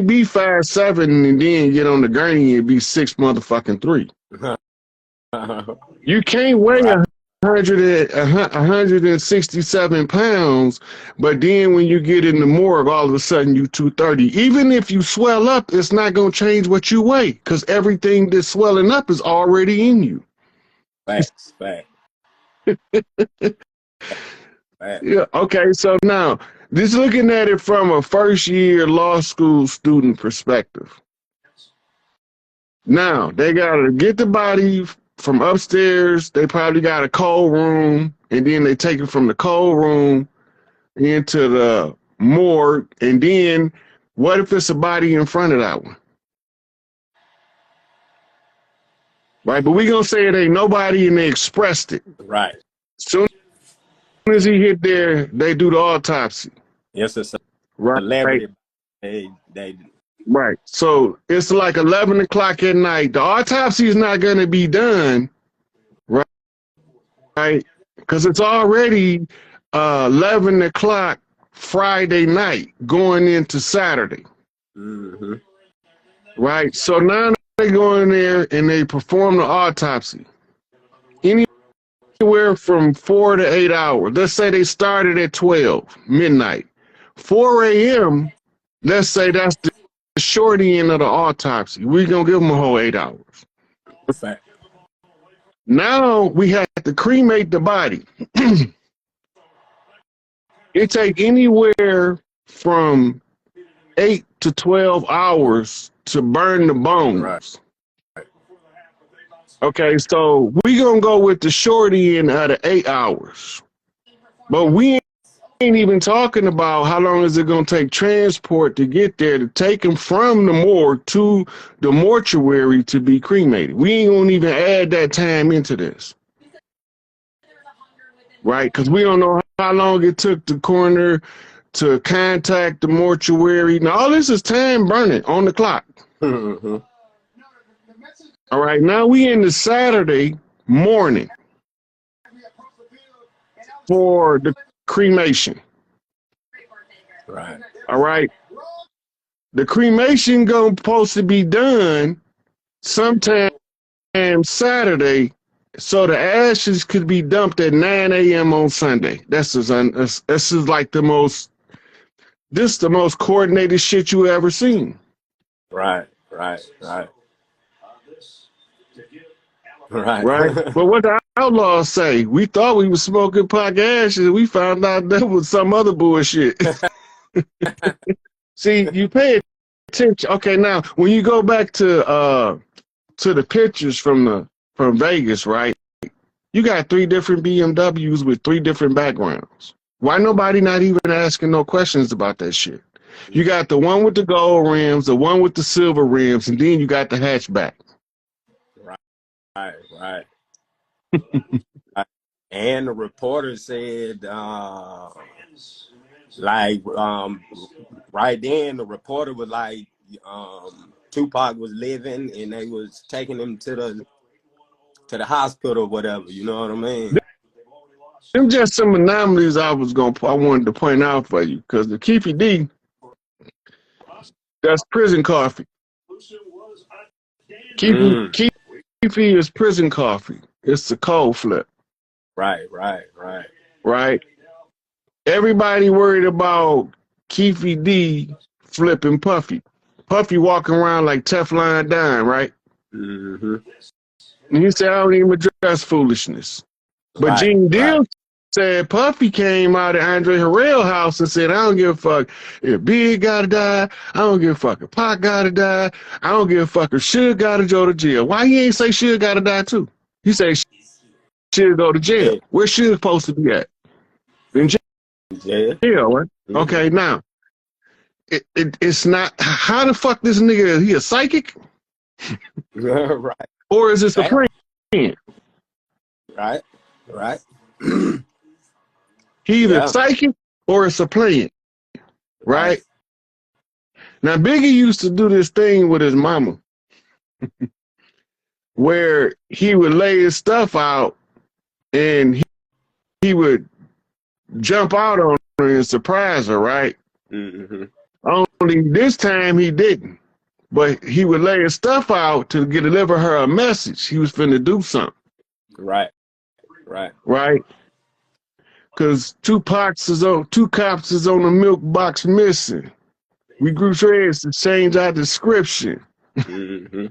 be 5'7" and then get on the gurney and be 6'3". You can't weigh 167 pounds, but then when you get in the morgue, all of a sudden you 230. Even if you swell up, it's not gonna change what you weigh because everything that's swelling up is already in you. Facts. Yeah. Okay. So now, just looking at it from a first-year law school student perspective. Now they gotta get the body from upstairs. They probably got a cold room, and then they take it from the cold room into the morgue. And then, what if it's a body in front of that one? Right. But we gonna say it ain't nobody, and they expressed it. Right. Soon as he hit there, they do the autopsy. Yes, it's a right. celebrity. Right. So it's like 11 o'clock at night. The autopsy is not going to be done, right? Right. Because it's already 11 o'clock Friday night going into Saturday. Mm-hmm. Right. So now they go in there and they perform the autopsy. Anywhere from 4 to 8 hours. Let's say they started at 12 midnight. 4 a.m., let's say that's the short end of the autopsy. We're going to give them a whole 8 hours. Perfect. Now we have to cremate the body. It takes anywhere from 8 to 12 hours to burn the bones. Right. Okay, so we're going to go with the short end of the 8 hours. But we ain't even talking about how long is it going to take transport to get there to take them from the morgue to the mortuary to be cremated. We ain't going to even add that time into this. Right? Because we don't know how long it took the coroner to contact the mortuary. Now, all this is time burning on the clock. Mm-hmm. All right, now we in the Saturday morning for the cremation. Right. All right. The cremation supposed to be done sometime Saturday, so the ashes could be dumped at 9 a.m. on Sunday. This is like the most coordinated shit you ever seen. Right. But what the outlaws say, we thought we were smoking pot ashes, we found out that was some other bullshit. See, you pay attention. Okay, now when you go back to the pictures from Vegas, right? You got 3 different BMWs with 3 different backgrounds. Why nobody not even asking no questions about that shit? You got the one with the gold rims, the one with the silver rims, and then you got the hatchback. Right. And the reporter said, right then, the reporter was like, Tupac was living, and they was taking him to the hospital or whatever. You know what I mean? Them just some anomalies I wanted to point out for you, because the Keefy D, that's prison coffee. Keefy is prison coffee. It's the cold flip. Right. Everybody worried about Keefy D flipping Puffy. Puffy walking around like Teflon Don, right? Mm-hmm. And he said, I don't even address foolishness. But Gene Deal said Puffy came out of Andre Harrell's house and said, I don't give a fuck if Big gotta die. I don't give a fuck if Pac gotta die. I don't give a fuck if Suge gotta go to jail. Why he ain't say Suge gotta die too? He said Suge go to jail. Where's Suge supposed to be at? In jail, right? Mm-hmm. Okay, now, it's not, how the fuck this nigga, he a psychic? Right. Or is this a plan? Right. He either psychic or it's a plan, right? Now, Biggie used to do this thing with his mama where he would lay his stuff out and he would jump out on her and surprise her, right? Mm-hmm. Only this time he didn't. But he would lay his stuff out to deliver her a message. He was finna do something. Right. Right? Because two cops is on the milk box missing. We grew threads to change our description. Mm-hmm.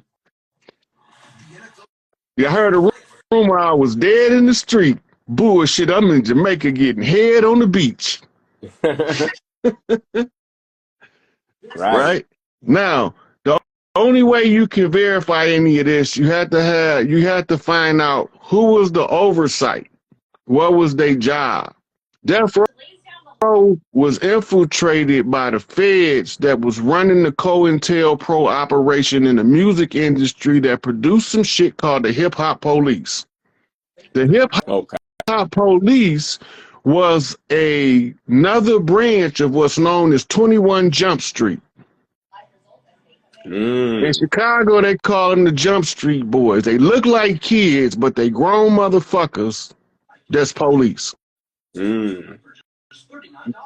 You heard a rumor I was dead in the street. Bullshit, I'm in Jamaica getting head on the beach. Right? Now, the only way you can verify any of this, you have to find out who was the oversight. What was their job? Death Row was infiltrated by the feds that was running the COINTELPRO operation in the music industry that produced some shit called the Hip Hop Police. The Hip Hop Police was another branch of what's known as 21 Jump Street. In Chicago, they call them the Jump Street Boys. They look like kids, but they grown motherfuckers that's police. All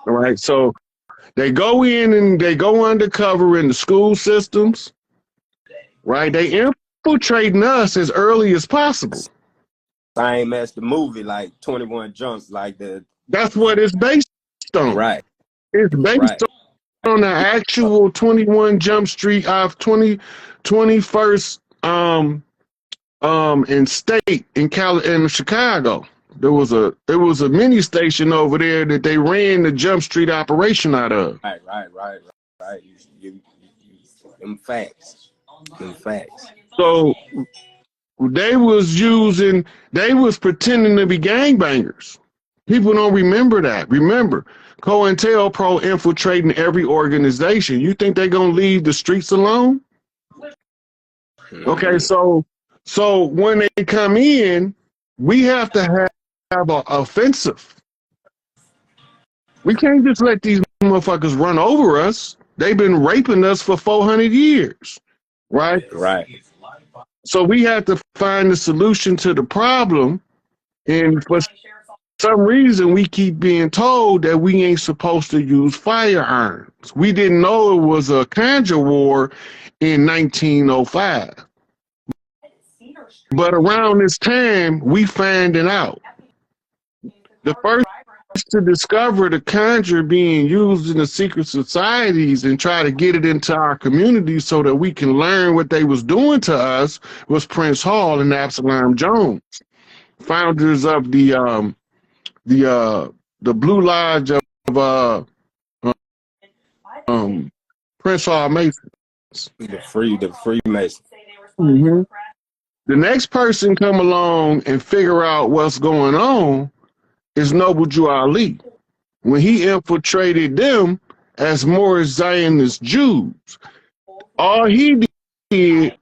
right, so they go in and they go undercover in the school systems, right? They infiltrating us as early as possible. Same as the movie, like 21 Jumps, like the. That's what it's based on. Right. It's based on the actual 21 Jump Street of 21st in state in Chicago. There was a mini station over there that they ran the Jump Street operation out of. Right. Them facts. So they was pretending to be gangbangers. People don't remember that. Remember, COINTELPRO infiltrating every organization. You think they're gonna leave the streets alone? Okay, so when they come in, we have to have an offensive. We can't just let these motherfuckers run over us. They've been raping us for 400 years, right? Right. So we have to find the solution to the problem, and for some reason we keep being told that we ain't supposed to use firearms. We didn't know it was a conjure war in 1905. But around this time, we find it out. The first to discover the conjure being used in the secret societies and try to get it into our community so that we can learn what they was doing to us was Prince Hall and Absalom Jones, founders of the Blue Lodge of Prince Hall Masons. The Freemasons. Mm-hmm. The next person come along and figure out what's going on is Noble Jew Ali. When he infiltrated them as more Zionist Jews, all he did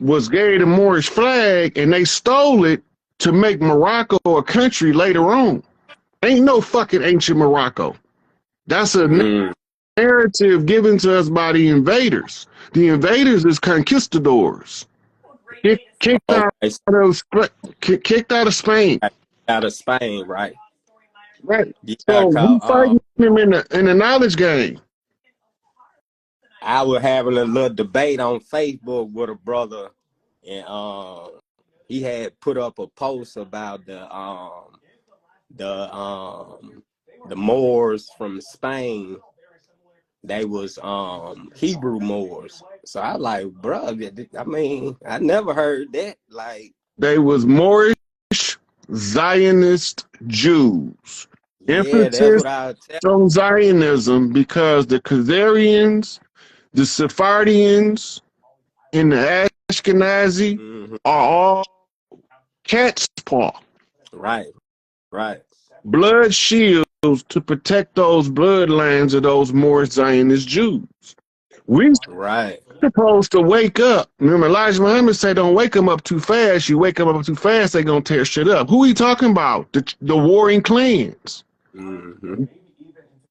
was gave the Moorish flag and they stole it to make Morocco a country later on. Ain't no fucking ancient Morocco. That's a narrative given to us by the invaders. The invaders is conquistadors. Kicked out of Spain. Out of Spain, right? Right. Yeah, So we fighting him in the knowledge game. I was having a little debate on Facebook with a brother, and he had put up a post about the Moors from Spain. They was Hebrew Moors. So I like, bro, I mean, I never heard that. Like, they was Moorish Zionist Jews. Emphasis on Zionism because the Khazarians, the Sephardians, and the Ashkenazi are all cat's paw. Right. Blood shields to protect those bloodlines of those Moorish Zionist Jews. We supposed to wake up. Remember, Elijah Muhammad said, "Don't wake them up too fast. You wake them up too fast, they gonna tear shit up." Who he talking about? The warring clans.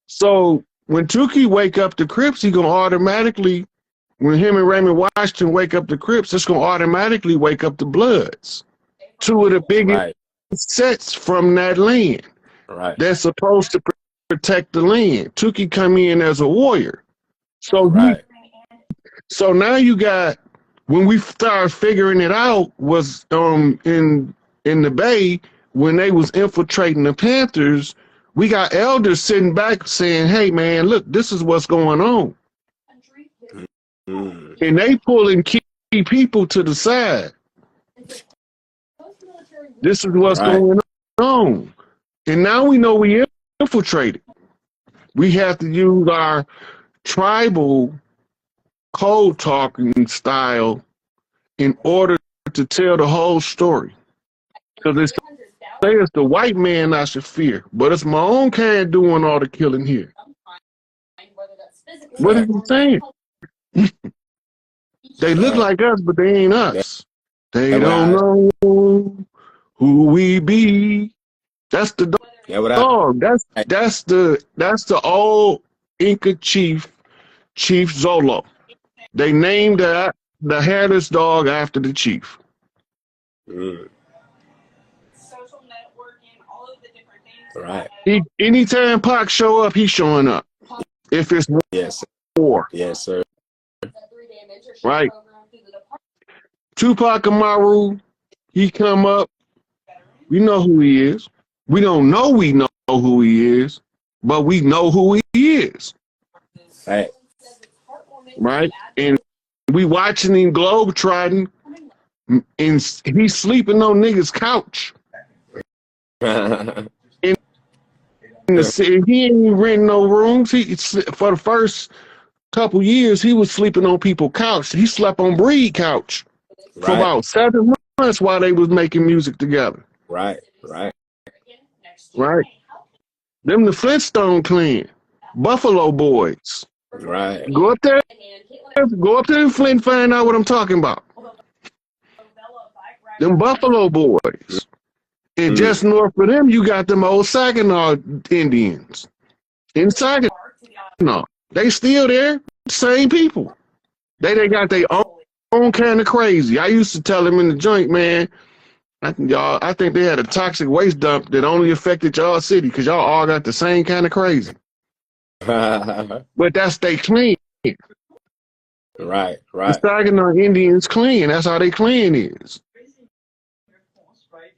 So when Tukey wake up the Crips, he gonna automatically. When him and Raymond Washington wake up the Crips, it's gonna automatically wake up the Bloods. Two of the biggest sets from that land. They're supposed to protect the land. Tukey come in as a warrior. So Right. so now you got, when we started figuring it out was in the Bay, when they was infiltrating the Panthers, we got elders sitting back saying, "Hey man, look, this is what's going on," and they pulling key people to the side. This is what's going on, and now we know we infiltrated. We have to use our tribal code talking style in order to tell the whole story. Because they say it's the white man I should fear, but it's my own kind doing all the killing here. What are you saying? They look like us, but they ain't us. They don't know who we be. That's the dog. That's the old Inca chief Zolo. They named the hairless dog after the chief. Right. Anytime Pac show up, he's showing up. If it's war. Yes, sir. Right. Tupac Amaru, he come up. We know who he is. We don't know we know who he is, but we know who he is. Right. Right? And we watching him globetrotting, and he's sleeping on niggas' couch. He ain't renting no rooms. For the first couple years, he was sleeping on people's couch. He slept on Breed couch for about 7 months while they was making music together. Right. Them the Flintstone clan, Buffalo Boys. Right. Go up to the Flint and find out what I'm talking about. Them Buffalo Boys. And just north of them, you got them old Saginaw Indians. In Saginaw. They still there, same people. They got their own kind of crazy. I used to tell them in the joint, man, I think they had a toxic waste dump that only affected y'all city because y'all all got the same kind of crazy. But that's they clean. Right. The Saginaw Indians clean. That's how they clean is.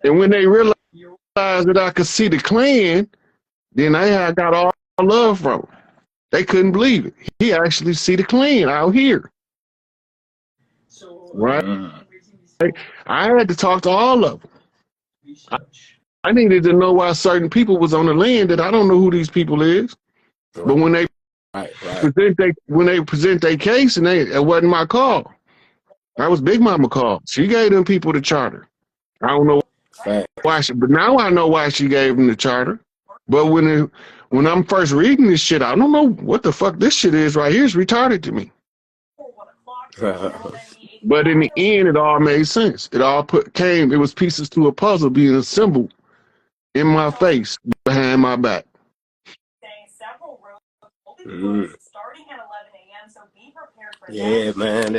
And when they realized that I could see the clan, then I got all love from them. They couldn't believe it. He actually see the clan out here. Right? I had to talk to all of them. I needed to know why certain people was on the land that I don't know who these people is. But when they present their case, and it wasn't my call. That was Big Mama call. She gave them people the charter. I don't know why but now I know why she gave them the charter. But when I'm first reading this shit, I don't know what the fuck this shit is right here. It's retarded to me. But in the end, it all made sense. It all it was pieces to a puzzle being assembled in my face, behind my back. Yeah, man,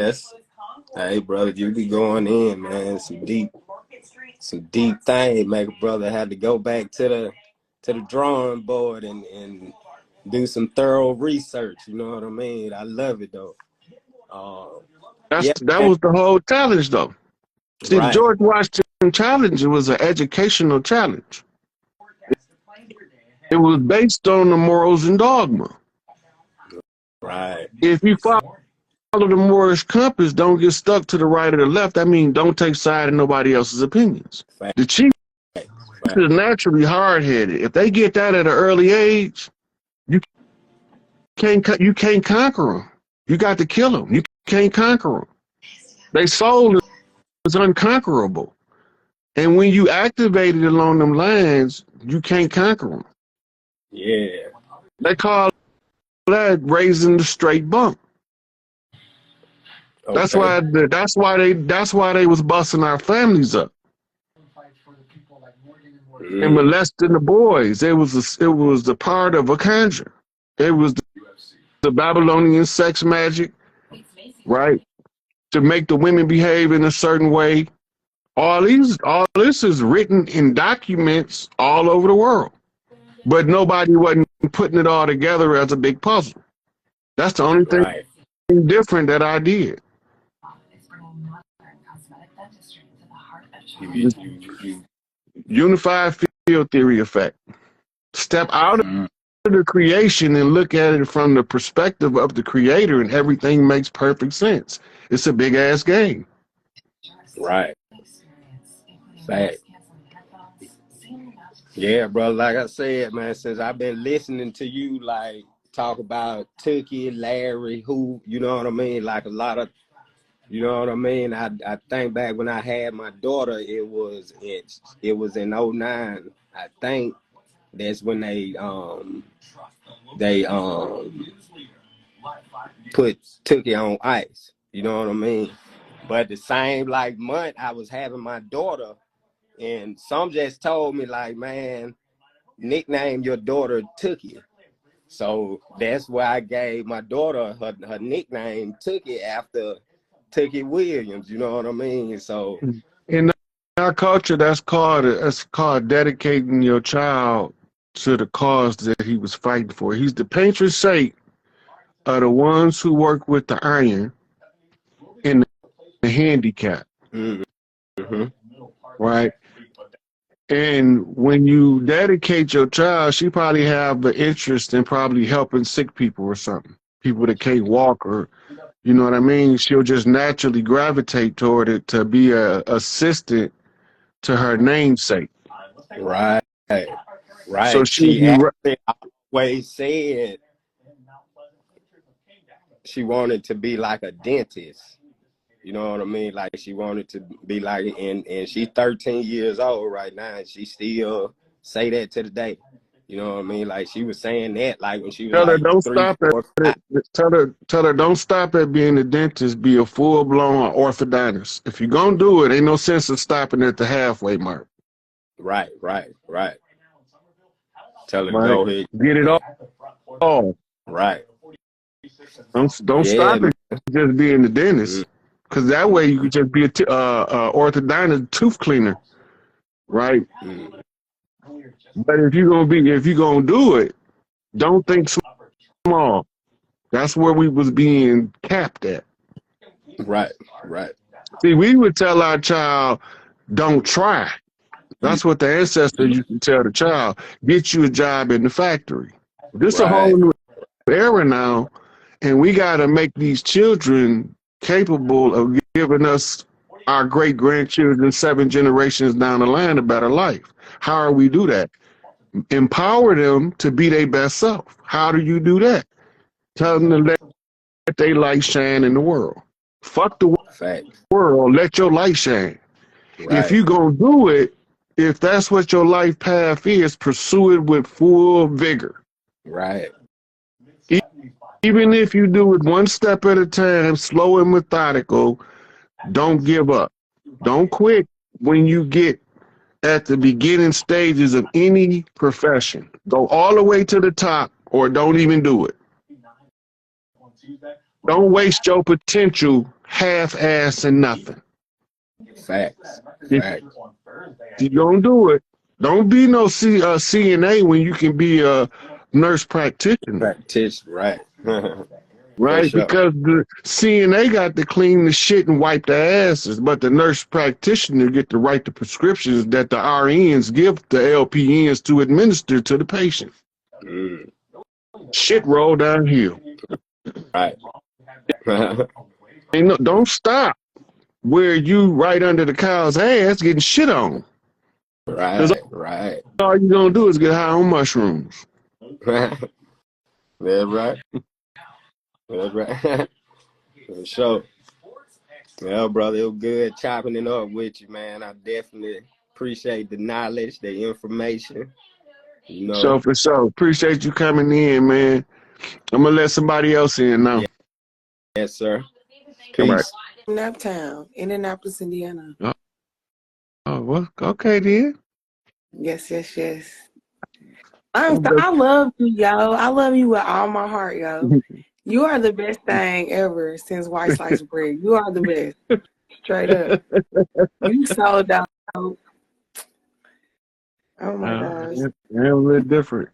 hey, brother, you be going in, man. Some deep thing. Make a brother had to go back to the drawing board and do some thorough research. You know what I mean? I love it though. That was the whole challenge though. See, the George Washington challenge, it was an educational challenge. It was based on the morals and dogma. Right. If you follow the Moorish compass, don't get stuck to the right or the left. I mean, don't take side in nobody else's opinions. The chief is naturally hard-headed. If they get that at an early age, you can't conquer them. You got to kill them. You can't conquer them. Their soul is unconquerable. And when you activate it along them lines, you can't conquer them. Yeah. They call that raising the straight bump. Okay. That's why they was busting our families up and molesting the boys. It was a part of a conjure. It was the Babylonian sex magic, right? To make the women behave in a certain way. All this is written in documents all over the world, but nobody wasn't putting it all together as a big puzzle. That's the only thing Right. different that I did. Unified field theory effect. Step out of the creation and look at it from the perspective of the creator, and everything makes perfect sense. It's a big ass game. Right. Fact. Yeah, bro. Like I said, man, since I've been listening to you, like, talk about Tookie, Larry, who, you know what I mean? Like a lot of, you know what I mean? I think back when I had my daughter, it was in '09. I think that's when they put Tookie on ice. You know what I mean? But the same like month I was having my daughter, and some just told me like, man, nickname your daughter Tookie. So that's why I gave my daughter her nickname Tookie after Tookie Williams. You know what I mean? So In our culture, that's called dedicating your child to the cause that he was fighting for. He's the patron saint of the ones who work with the iron and the handicap. mm-hmm. Right? And when you dedicate your child, she probably have an interest in probably helping sick people or something, people that can't walk, or, you know what I mean? She'll just naturally gravitate toward it to be a assistant to her namesake. Right. So Right. she'll She be actually always said she wanted to be like a dentist. You know what I mean? Like she wanted to be like, and she's 13 years old right now, and she still say that to the day. You know what I mean? Like she was saying that like when she was tell her like don't 3, stop 4, 5. at it. Tell her don't stop at being a dentist. Be a full blown orthodontist. If you're gonna do it, ain't no sense of stopping at the halfway mark. Right. Tell her to Right? go ahead. Get it all. Right. Don't Yeah, stop man. at just being the dentist, because that way you could just be a orthodontist tooth cleaner, right? But if you're gonna do it, don't think small. That's where we was being capped at. Right. See, we would tell our child, don't try. That's what the ancestors used to tell the child. Get you a job in the factory. This is a whole Right. new era now, and we got to make these children capable of giving us, our great grandchildren, 7 generations down the line, a better life. How do we do that? Empower them to be their best self. How do you do that? Tell them to let their light shine in the world. Fuck the Facts. world. Let your light shine. If Right. you gonna do it, if that's what your life path is, pursue it with full vigor. Right. Even if you do it one step at a time, slow and methodical, don't give up. Don't quit when you get at the beginning stages of any profession. Go all the way to the top, or don't even do it. Don't waste your potential half-ass and nothing. Facts. If you're going to do it, don't be no CNA when you can be a nurse practitioner. Right. For Right? sure. Because the CNA got to clean the shit and wipe their asses, but the nurse practitioner get to write the prescriptions that the RNs give the LPNs to administer to the patient. Shit roll downhill. Right. Don't stop where you right under the cow's ass getting shit on. Right. All you gonna do is get high on mushrooms. That's right. For sure. Well, brother, it was good chopping it up with you, man. I definitely appreciate the knowledge, the information. You know. So for sure. Appreciate you coming in, man. I'm gonna let somebody else in now. Yes, sir. Peace. Naptown, Indianapolis, Indiana. Oh, well, okay then. Yes. I love you, yo. I love you with all my heart, yo. You are the best thing ever since white sliced bread. You are the best. Straight up. You so dope. Oh my gosh. Yeah, a little different.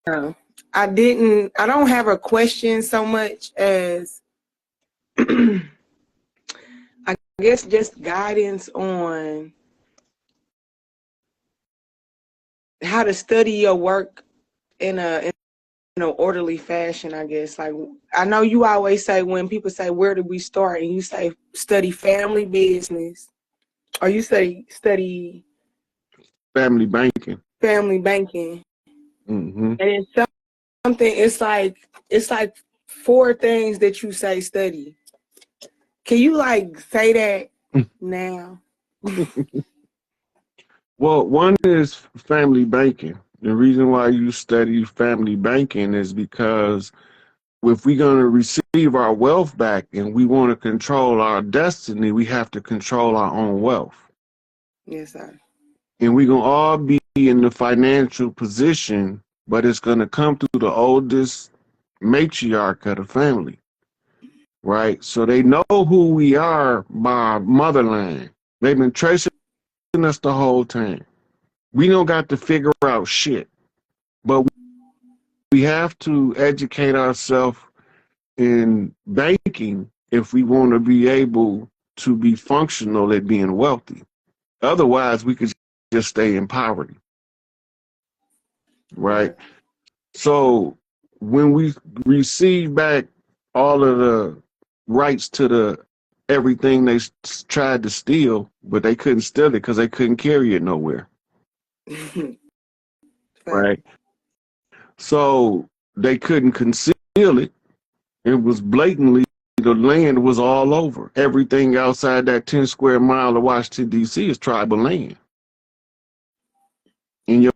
I don't have a question so much as I guess just guidance on how to study your work in an orderly fashion, I guess. Like, I know you always say, when people say, where do we start? And you say, study family business, or you say study family banking. Family banking. Mm-hmm. And it's something, it's like 4 things that you say study. Can you like say that now? Well, one is family banking. The reason why you study family banking is because if we're going to receive our wealth back and we want to control our destiny, we have to control our own wealth. Yes, sir. And we're going to all be in the financial position, but it's going to come through the oldest matriarch of the family, right? So they know who we are by our motherland. They've been tracing us the whole time. We don't got to figure out shit, but we have to educate ourselves in banking if we want to be able to be functional at being wealthy. Otherwise, we could just stay in poverty, right? So when we receive back all of the rights to the everything they tried to steal, but they couldn't steal it because they couldn't carry it nowhere, right? So they couldn't conceal it. It was blatantly, the land was all over. Everything outside that 10 square mile of Washington, D.C. is tribal land. And your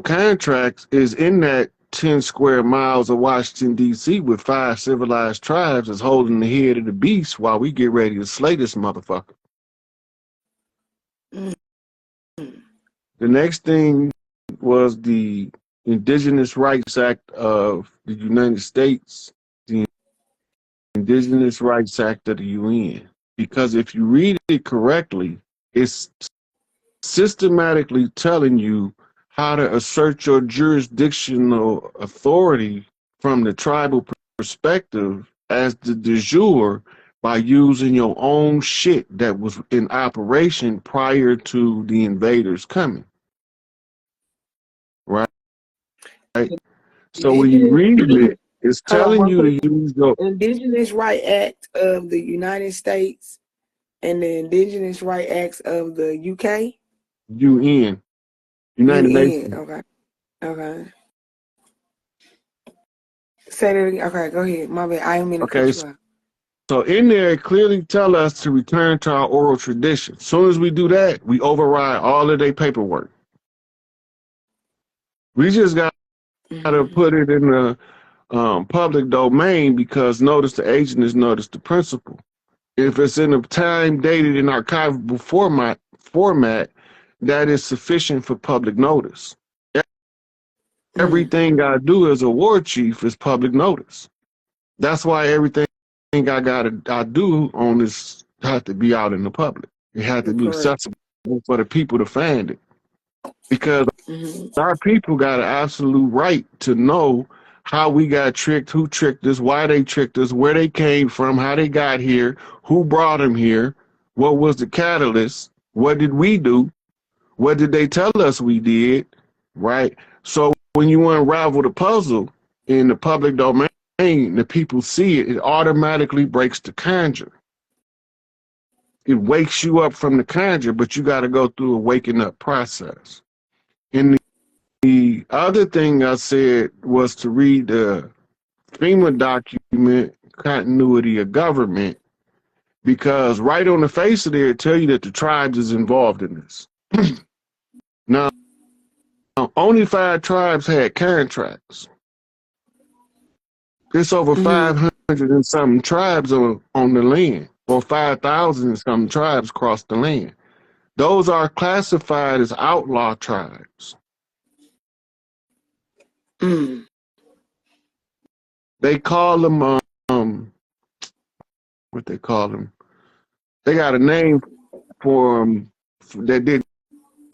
contracts is in that 10 square miles of Washington, D.C. with 5 civilized tribes is holding the head of the beast while we get ready to slay this motherfucker. The next thing was the Indigenous Rights Act of the United States, the Indigenous Rights Act of the UN. Because if you read it correctly, it's systematically telling you how to assert your jurisdictional authority from the tribal perspective as the de jure by using your own shit that was in operation prior to the invaders coming. Right? So when you read it, it's telling you to use your Indigenous Right Act of the United States and the Indigenous Right Acts of the UK? UN. United Nations. Okay. Okay. Say that again. Okay, go ahead. My bad. I didn't mean to cut you off. So in there, it clearly tell us to return to our oral tradition. As soon as we do that, we override all of their paperwork. We just got to put it in the public domain because notice the agent is notice the principal. If it's in a time dated in archivable format, that is sufficient for public notice. Everything I do as a war chief is public notice. That's why everything I do on this had to be out in the public. It had to be accessible for the people to find it. Because our people got an absolute right to know how we got tricked, who tricked us, why they tricked us, where they came from, how they got here, who brought them here, what was the catalyst, what did we do, what did they tell us we did, right? So when you unravel the puzzle in the public domain, the people see it, it automatically breaks the conjure. It wakes you up from the conjure, but you got to go through a waking up process. And the other thing I said was to read the FEMA document, Continuity of Government, because right on the face of there, it tell you that the tribes is involved in this. Now, only 5 tribes had contracts. It's over 500 and something tribes on the land, or 5,000 and something tribes across the land. Those are classified as outlaw tribes. They call them, what they call them? They got a name for them that didn't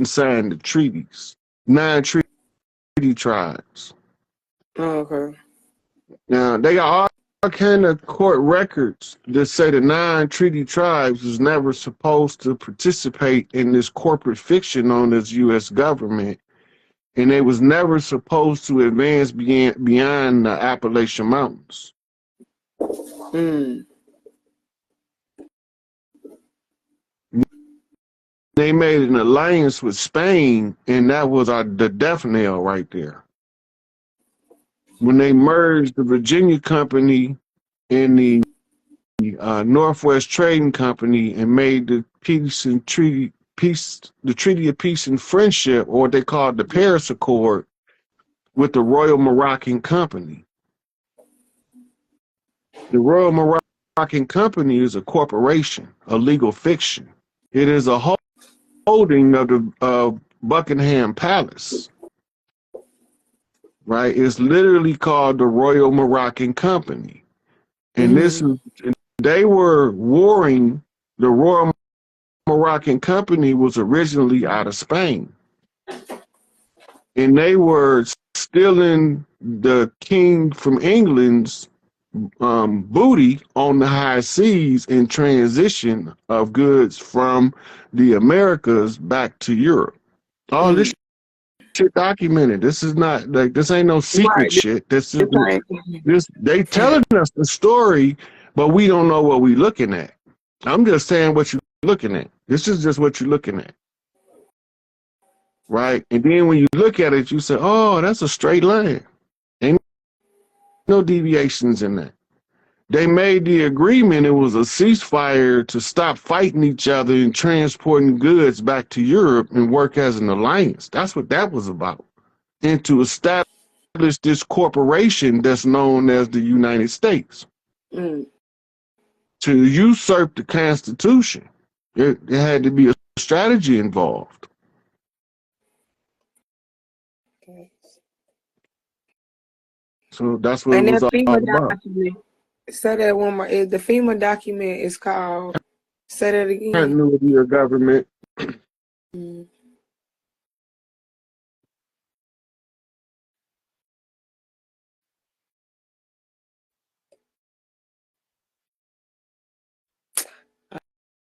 sign the treaties. Non-treaty tribes. Oh, okay. Now, they got all kind of court records that say the 9 treaty tribes was never supposed to participate in this corporate fiction known as U.S. government, and they was never supposed to advance beyond the Appalachian Mountains. Mm. They made an alliance with Spain, and that was the death knell right there. When they merged the Virginia Company and the Northwest Trading Company and made the Treaty of Peace and Friendship, or what they called the Paris Accord, with the Royal Moroccan Company. The Royal Moroccan Company is a corporation, a legal fiction. It is a holding of the Buckingham Palace, right? It's literally called the Royal Moroccan Company. And they were warring. The Royal Moroccan Company was originally out of Spain, and they were stealing the king from England's booty on the high seas in transition of goods from the Americas back to Europe. All this shit documented. This is not like, this ain't no secret shit. This is they telling us the story, but we don't know what we looking at. I'm just saying what you're looking at. This is just what you're looking at. Right? And then when you look at it, you say, oh, that's a straight line. Ain't no deviations in that. They made the agreement. It was a ceasefire to stop fighting each other and transporting goods back to Europe and work as an alliance. That's what that was about. And to establish this corporation that's known as the United States. To usurp the Constitution. There had to be a strategy involved. Okay. So that's what it was all about. Document, say that one more. The FEMA document is called, say that again. Continuity of government.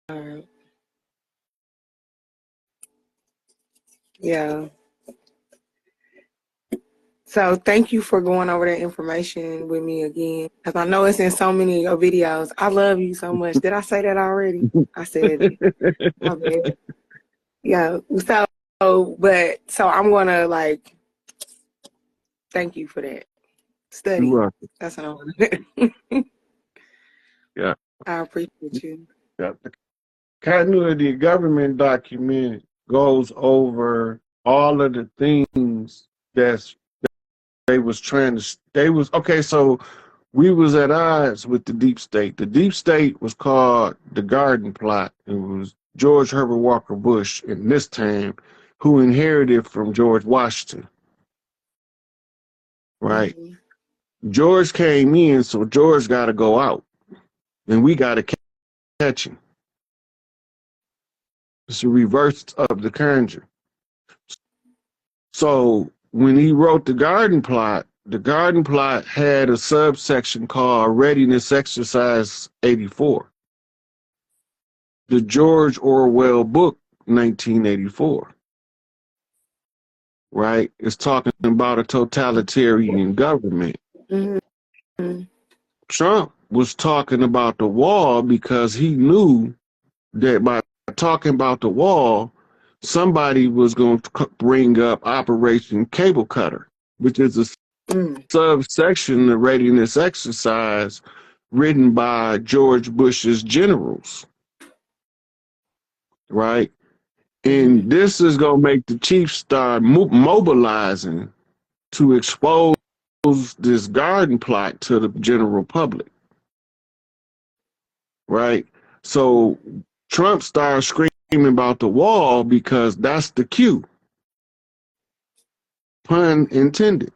All right. Yeah. So thank you for going over that information with me again. Because I know it's in so many of your videos. I love you so much. Did I say that already? I said it. My bad. Yeah. So I'm gonna like thank you for that. Study. You're welcome. That's what I'm Yeah. I appreciate you. Yeah. The continuity of government document goes over all of the things so we was at odds with the deep state. The deep state was called the Garden Plot. It was George Herbert Walker Bush in this time who inherited from George Washington. Right? George came in, so George got to go out. And we got to catch him. It's a reverse of the conjure. So when he wrote the Garden Plot had a subsection called Readiness Exercise 84. The George Orwell book, 1984. Right? It's talking about a totalitarian government. Trump was talking about the wall because he knew that by talking about the wall, somebody was going to bring up Operation Cable Cutter, which is a subsection of Readiness Exercise written by George Bush's generals. Right? And this is going to make the chiefs start mobilizing to expose this Garden Plot to the general public. Right? So Trump started screaming about the wall because that's the cue. Pun intended.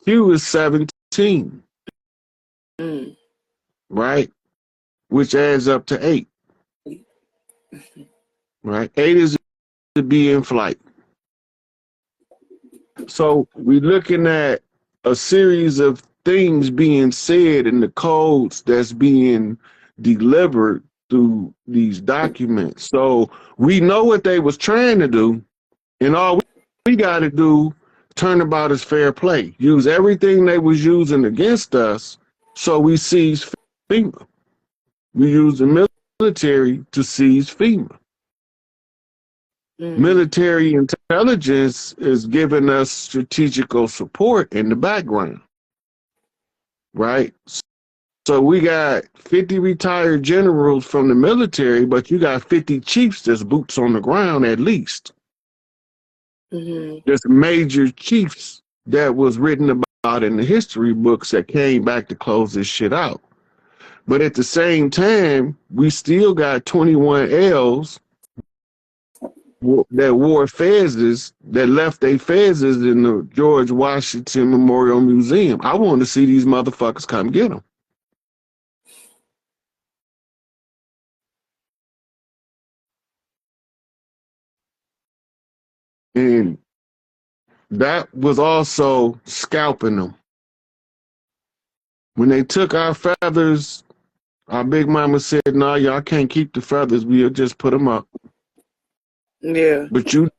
Q is 17. Right? Which adds up to 8. Right? 8 is to be in flight. So we're looking at a series of things being said in the codes that's being delivered through these documents. So we know what they was trying to do, and all we got to do turn about is fair play. Use everything they was using against us, so we seize FEMA. We use the military to seize FEMA. Military intelligence is giving us strategical support in the background, right? So we got 50 retired generals from the military, but you got 50 chiefs that's boots on the ground at least. There's major chiefs that was written about in the history books that came back to close this shit out. But at the same time, we still got 21 L's that wore fezzes, that left their fezzes in the George Washington Memorial Museum. I want to see these motherfuckers come get them. And that was also scalping them. When they took our feathers, our big mama said, "No, y'all can't keep the feathers. We'll just put them up." Yeah. But you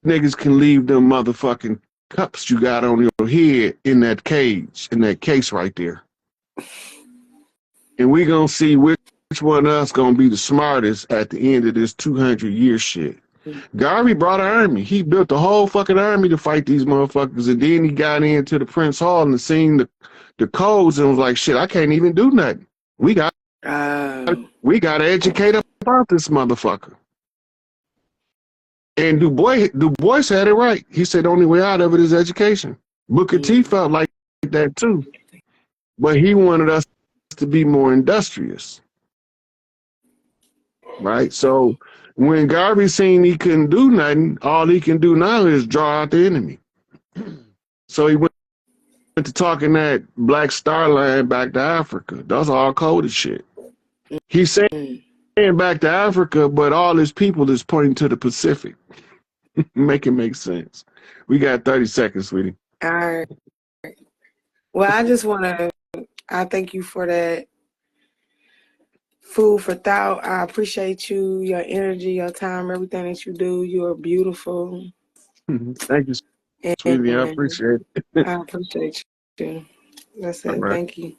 niggas can leave them motherfucking cups you got on your head in that cage, in that case right there. And we gonna see which one of us gonna be the smartest at the end of this 200-year shit. Garvey brought an army. He built a whole fucking army to fight these motherfuckers, and then he got into the Prince Hall and seen the codes and was like, "Shit, I can't even do nothing. We got to educate about this motherfucker." And Du Bois had it right. He said the only way out of it is education. Booker T felt like that too, but he wanted us to be more industrious, right? So when Garvey seen he couldn't do nothing, all he can do now is draw out the enemy. So he went to talking that Black Star Line back to Africa. That's all coded shit. He's saying back to Africa, but all his people is pointing to the Pacific. Make it make sense. We got 30 seconds, sweetie. All right. Well, I just want to, I thank you for that food for thought. I appreciate you, your energy, your time, everything that you do. You're beautiful. Thank you, sweetie. I appreciate it. I appreciate you. That's it. All right. Thank you.